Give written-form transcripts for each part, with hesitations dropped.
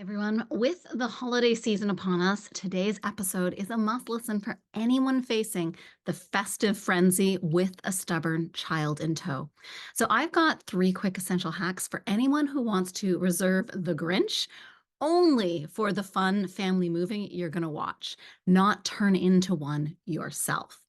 Hi, everyone. With the holiday season upon us, today's episode is a must listen for anyone facing the festive frenzy with a stubborn child in tow. So, I've got three quick essential hacks for anyone who wants to reserve the Grinch only for the fun family movie you're going to watch, not turn into one yourself.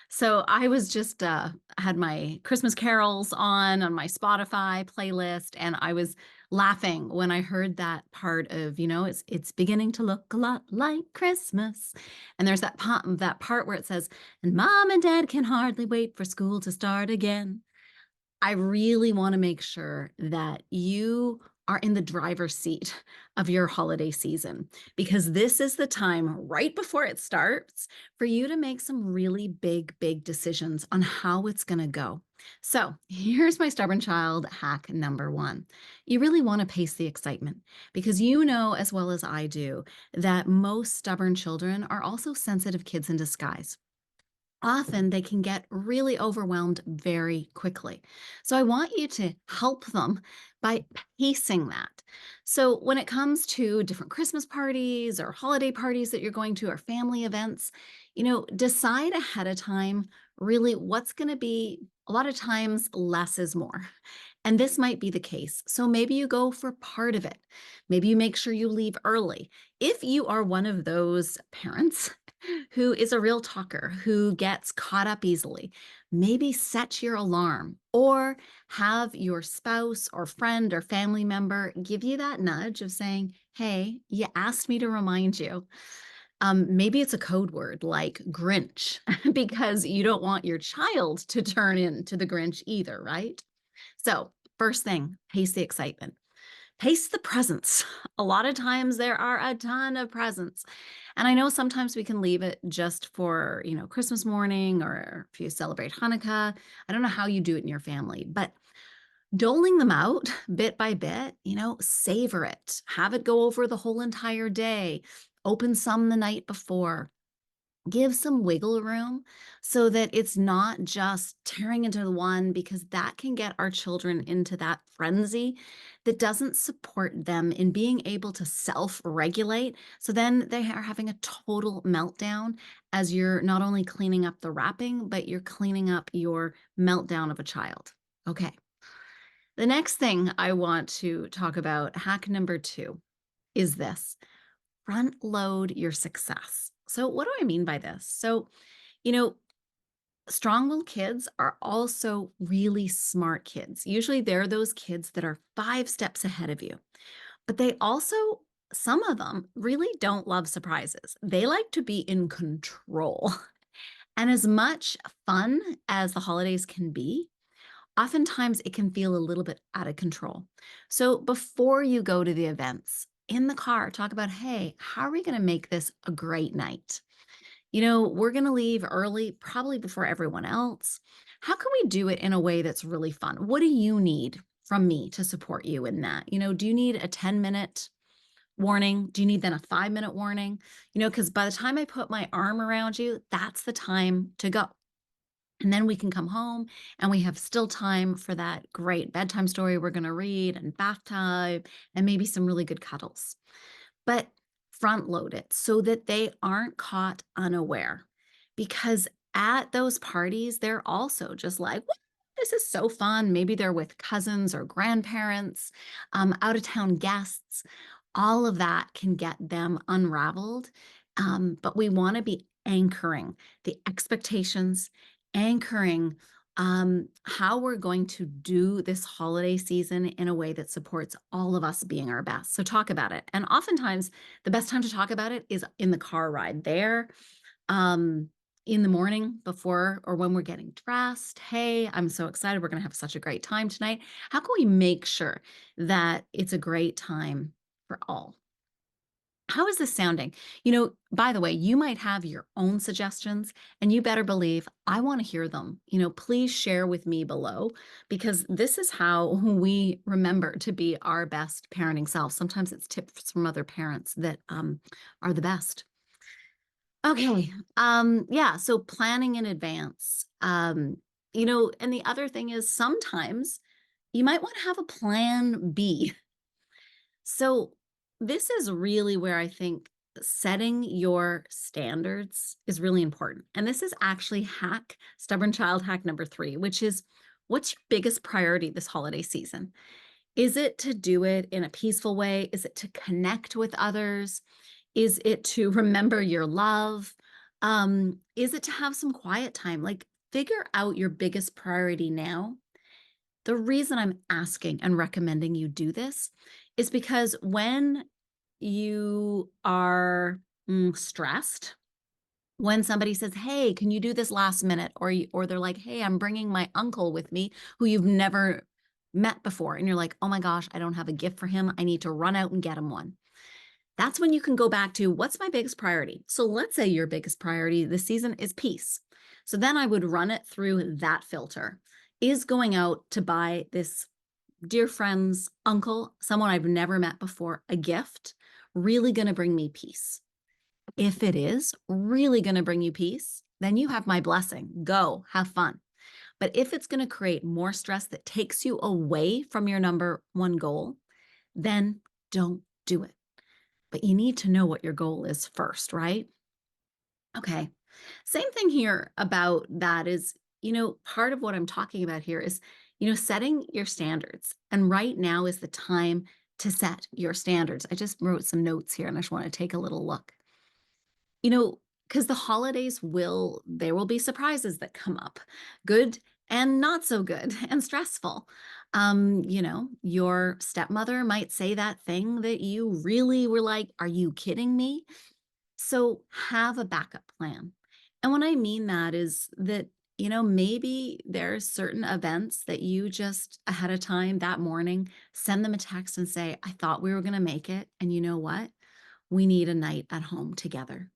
So I was just had my Christmas carols on my Spotify playlist, and I was laughing when I heard that part of, it's beginning to look a lot like Christmas. And there's that part where it says, and mom and dad can hardly wait for school to start again. I really wanna make sure that you are in the driver's seat of your holiday season, because this is the time right before it starts for you to make some really big, big decisions on how it's gonna go. So, here's my stubborn child hack number 1. You really wanna pace the excitement, because you know as well as I do that most stubborn children are also sensitive kids in disguise. Often they can get really overwhelmed very quickly. So I want you to help them by pacing that. So when it comes to different Christmas parties or holiday parties that you're going to or family events, decide ahead of time really what's going to be a lot of times less is more. And this might be the case. So maybe you go for part of it. Maybe you make sure you leave early. If you are one of those parents who is a real talker, who gets caught up easily, maybe set your alarm or have your spouse or friend or family member give you that nudge of saying, hey, you asked me to remind you. Maybe it's a code word like Grinch, because you don't want your child to turn into the Grinch either, right? So, first thing, pace the excitement. Pace the presents. A lot of times there are a ton of presents. And I know sometimes we can leave it just for, Christmas morning or if you celebrate Hanukkah. I don't know how you do it in your family, but doling them out bit by bit, savor it. Have it go over the whole entire day. Open some the night before. Give some wiggle room so that it's not just tearing into the one, because that can get our children into that frenzy that doesn't support them in being able to self-regulate. So then they are having a total meltdown as you're not only cleaning up the wrapping, but you're cleaning up your meltdown of a child. Okay. The next thing I want to talk about, hack number 2, is this: front load your success. So, what do I mean by this? So, you know, strong willed kids are also really smart kids. Usually, they're those kids that are 5 steps ahead of you, but they also, some of them really don't love surprises. They like to be in control. And as much fun as the holidays can be, oftentimes it can feel a little bit out of control. So before you go to the events, in the car, talk about, hey, how are we going to make this a great night? We're going to leave early, probably before everyone else. How can we do it in a way that's really fun? What do you need from me to support you in that? Do you need a 10-minute warning? Do you need then a 5-minute warning? Because by the time I put my arm around you, that's the time to go. And then we can come home and we have still time for that great bedtime story we're going to read and bath time and maybe some really good cuddles. But front load it so that they aren't caught unaware. Because at those parties, they're also just like, "What? This is so fun." Maybe they're with cousins or grandparents, out of town guests. All of that can get them unraveled. But we want to be anchoring the expectations, anchoring how we're going to do this holiday season in a way that supports all of us being our best. So talk about it. And oftentimes, the best time to talk about it is in the car ride there, um, in the morning before or when we're getting dressed. Hey, I'm so excited. We're going to have such a great time tonight. How can we make sure that it's a great time for all? How is this sounding? By the way, you might have your own suggestions, and you better believe I want to hear them. Please share with me below, because this is how we remember to be our best parenting self. Sometimes it's tips from other parents that are the best. Okay. Yeah. So planning in advance. And the other thing is sometimes you might want to have a plan B. So this is really where I think setting your standards is really important. And this is actually stubborn child hack number 3, which is, what's your biggest priority this holiday season? Is it to do it in a peaceful way? Is it to connect with others? Is it to remember your love? Is it to have some quiet time? Like, figure out your biggest priority now. The reason I'm asking and recommending you do this is because when you are stressed, when somebody says, "Hey, can you do this last minute?" or they're like, "Hey, I'm bringing my uncle with me who you've never met before." And you're like, "Oh my gosh, I don't have a gift for him. I need to run out and get him one." That's when you can go back to, what's my biggest priority? So let's say your biggest priority this season is peace. So then I would run it through that filter. Is going out to buy this dear friend's uncle, someone I've never met before, a gift, really going to bring me peace? If it is really going to bring you peace, then you have my blessing. Go, have fun. But if it's going to create more stress that takes you away from your number one goal, then don't do it. But you need to know what your goal is first, right? Okay. Same thing here about that is, part of what I'm talking about here is, setting your standards. And right now is the time to set your standards. I just wrote some notes here and I just want to take a little look. You know, because the holidays there will be surprises that come up, good and not so good and stressful. Your stepmother might say that thing that you really were like, "Are you kidding me?" So have a backup plan. And what I mean that is that, maybe there's certain events that you just ahead of time that morning send them a text and say, "I thought we were going to make it. And you know what? We need a night at home together."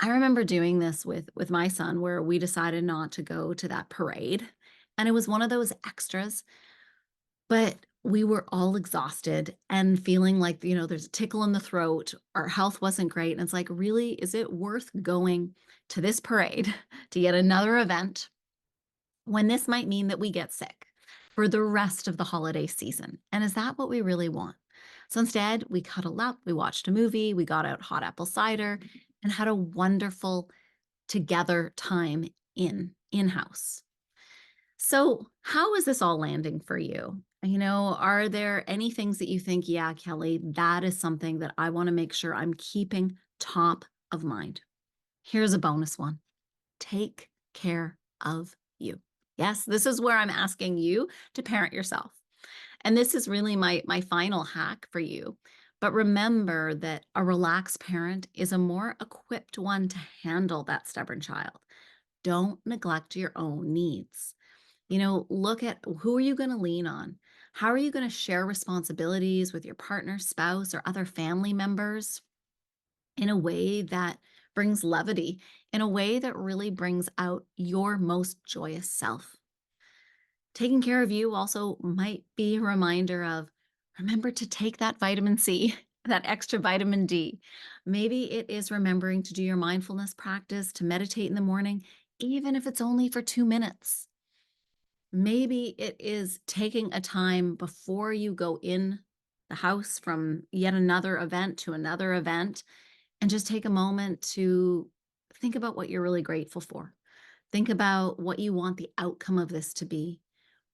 I remember doing this with my son where we decided not to go to that parade. And it was one of those extras, but we were all exhausted and feeling like, there's a tickle in the throat. Our health wasn't great. And it's like, really, is it worth going to this parade to yet another event when this might mean that we get sick for the rest of the holiday season? And is that what we really want? So instead, we cuddled up, we watched a movie, we got out hot apple cider, and had a wonderful together time in-house. So, how is this all landing for you? Are there any things that you think, yeah, Kelly, that is something that I want to make sure I'm keeping top of mind? Here's a bonus one: take care of you. Yes, this is where I'm asking you to parent yourself. And this is really my final hack for you. But remember that a relaxed parent is a more equipped one to handle that stubborn child. Don't neglect your own needs. Look at, who are you going to lean on? How are you going to share responsibilities with your partner, spouse, or other family members in a way that brings levity, in a way that really brings out your most joyous self? Taking care of you also might be a reminder of, remember to take that vitamin C, that extra vitamin D. Maybe it is remembering to do your mindfulness practice, to meditate in the morning, even if it's only for 2 minutes. Maybe it is taking a time before you go in the house from yet another event to another event, and just take a moment to think about what you're really grateful for. Think about what you want the outcome of this to be,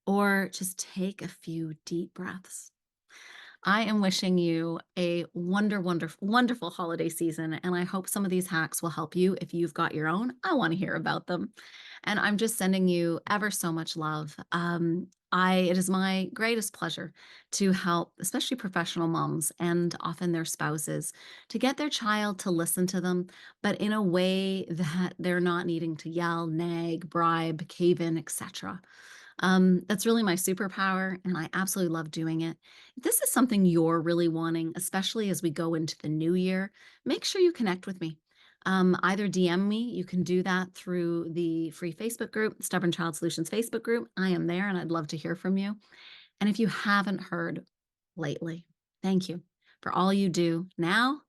or just take a few deep breaths. I am wishing you a wonderful holiday season, and I hope some of these hacks will help you. If you've got your own, I want to hear about them. And I'm just sending you ever so much love. It is my greatest pleasure to help, especially professional moms and often their spouses, to get their child to listen to them, but in a way that they're not needing to yell, nag, bribe, cave in, etc. That's really my superpower, and I absolutely love doing it. If this is something you're really wanting, especially as we go into the new year, make sure you connect with me. Either DM me, you can do that through the free Facebook group, Stubborn Child Solutions Facebook group. I am there and I'd love to hear from you. And if you haven't heard lately, thank you for all you do now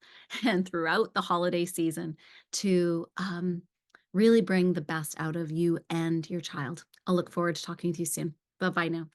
and throughout the holiday season to really bring the best out of you and your child. I'll look forward to talking with you soon. Bye bye now.